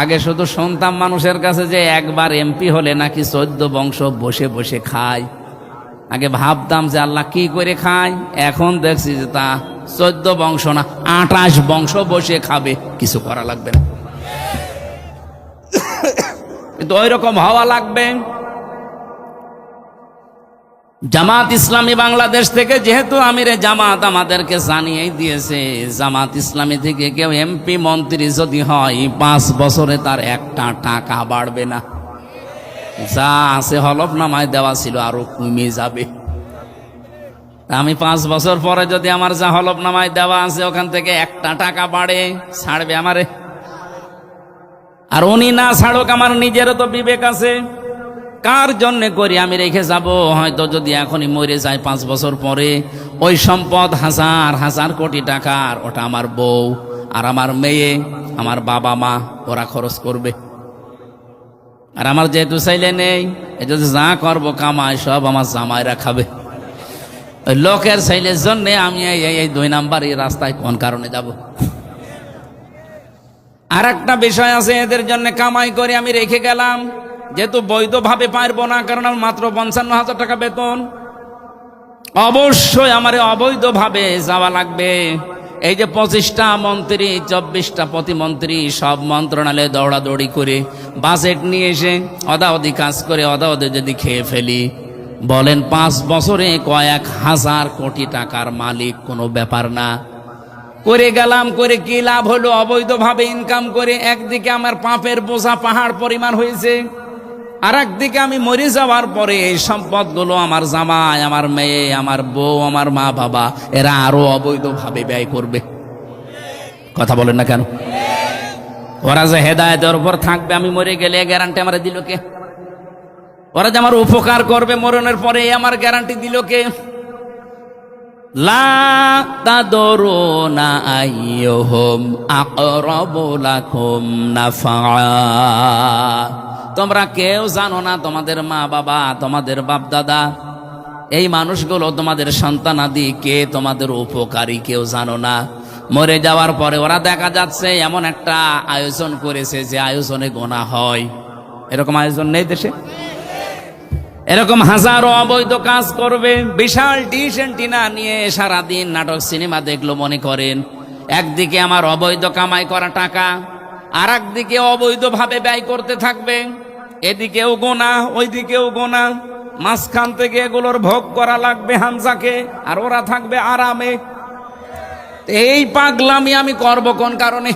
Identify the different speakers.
Speaker 1: আগে শুধু শুনতাম মানুষের কাছে যে একবার এমপি হলে নাকি 14 বংশ বসে বসে খায়। আগে ভাবতাম যে আল্লাহ কি করে খায়, এখন দেখছি যে তা 14 বংশ না 28 বংশ বসে খাবে, কিছু করা লাগবে না। কিন্তু ওই রকম হওয়া লাগবে। জামাত ইসলামী বাংলাদেশ থেকে যেহেতু আমিরে জামাত আমাদেরকে জানিয়ে দিয়েছে, জামাত ইসলামী থেকে কেউ এমপি মন্ত্রী যদি হয় 5 বছরে তার একটা টাকা বাড়বে না। যা আছে হলফনামায় দেওয়া ছিল আরো কমে যাবে। আমি 5 বছর পরে যদি আমার যা হলফনামায় দেওয়া আছে ওখান থেকে একটা টাকা বাড়ে, ছাড়বে আমারে? আর উনি না ছাড়ুক, আমার নিজেরও তো বিবেক আছে। কার জন্য করি আমি রেখে যাব? হয়তো যদি এখনই মরে যায় 5 বছর পরে ওই সম্পদ হাজার হাজার কোটি টাকার, ওটা আমার বউ আর আমার মেয়ে, আমার বাবা মা ওরা খরচ করবে। আর আমার যেহেতু চাইলে নেই, এই যদি যা করবো কামাই সব আমার জামাইরা খাবে। ওই লোকের চাইলের জন্য আমি এই 2 নাম্বার এই রাস্তায় কোন কারণে যাব? আর একটা বিষয় আছে, এদের জন্য কামাই করে আমি রেখে গেলাম, যেহেতু বৈধভাবে পারবো না, কারণ আমার মাত্র 55,000 টাকা বেতন, অবশ্যই আমার অবৈধভাবে যাওয়া লাগবে। এই যে 25টা মন্ত্রী 24টা প্রতিমন্ত্রী সব মন্ত্রণালয়ে দৌড়াদৌড়ি করে বাজেট নিয়ে এসে অদাওদি কাজ করে অদাওদি যদি খেয়ে ফেলি, বলেন 5 বছরে কয়েক হাজার কোটি টাকার মালিক কোনো ব্যাপার না। করে গেলাম, করে কি লাভ হলো? অবৈধভাবে ইনকাম করে একদিকে আমার পাপের বোঝা পাহাড় পরিমাণ হয়েছে, আর একদিকে আমি মরে যাওয়ার পরে এই সম্পদগুলো আমার জামাই, আমার মেয়ে, আমার বউ, আমার মা বাবা এরা আরো অবৈধভাবে ব্যয় করবে। কথা বলেন না কেন? ওরা যে হেদায়েতের উপর থাকবে আমি মরে গেলে, গ্যারান্টি আমার দিল কে? ওরা যে আমার উপকার করবে মরণের পরে, আমার গ্যারান্টি দিল কে? লা তাদরুনা আইয়ুহুম আকরাবু লাকুম নাফআ। তোমরা কেউ জানো না, তোমাদের মা বাবা, তোমাদের বাপ দাদা, এই মানুষগুলো তোমাদের সন্তানাদি কে তোমাদের উপকারী কেউ জানো না। মরে যাওয়ার পরে ওরা দেখা যাচ্ছে এমন একটা আয়োজন করেছে যে আয়োজনে গোনা হয়। এরকম আয়োজন নেই দেশে? এরকম হাজারো অবৈধ কাজ করবে, বিশাল ডিশ এন্টিনা নিয়ে সারাদিন নাটক সিনেমা দেখলো মনে করেন। একদিকে আমার অবৈধ কামাই করা টাকা, আর একদিকে অবৈধভাবে ব্যয় করতে থাকবে। এদিকেও গোনা, ওইদিকেও গোনা, মাঝখান থেকে এগুলোর ভোগ করা লাগবে হামজাকে, আর ওরা থাকবে আরামে। এই পাগলামি আমি করব কোন কারণে?